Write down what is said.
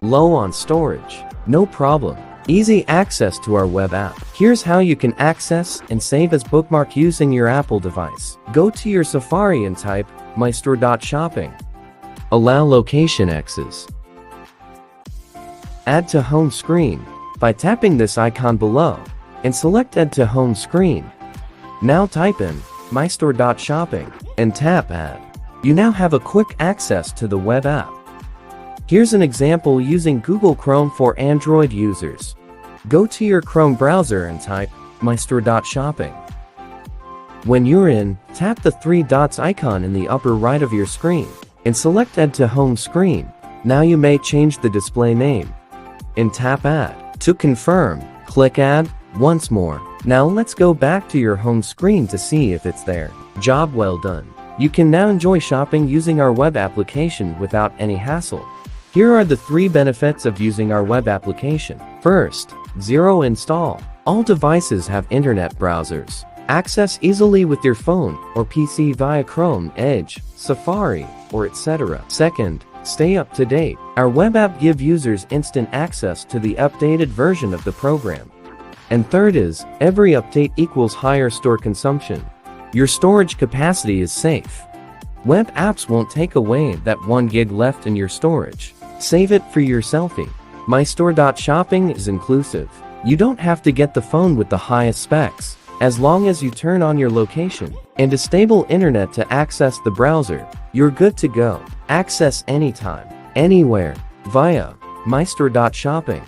Low on storage? No problem. Easy access to our web app. Here's how you can access and save as bookmark using your Apple device. Go to your Safari and type Mystore.Shopping. Allow location access. Add to home screen by tapping this icon below and select Add to home screen. Now type in Mystore.Shopping and tap Add. You now have a quick access to the web app. Here's an example using Google Chrome for Android users. Go to your Chrome browser and type Mystore.Shopping. When you're in, tap the three dots icon in the upper right of your screen and select Add to home screen. Now you may change the display name and tap Add. To confirm, click Add once more. Now let's go back to your home screen to see if it's there. Job well done. You can now enjoy shopping using our web application without any hassle. Here are the 3 benefits of using our web application. First, zero install. All devices have internet browsers. Access easily with your phone or PC via Chrome, Edge, Safari, or etc. Second, stay up to date. Our web app gives users instant access to the updated version of the program. And third is, every update equals higher store consumption. Your storage capacity is safe. Web apps won't take away that 1 gig left in your storage. Save it for your selfie. Mystore.Shopping is inclusive. You don't have to get the phone with the highest specs. As long as you turn on your location and a stable internet to access the browser, you're good to go. Access anytime, anywhere, via Mystore.Shopping.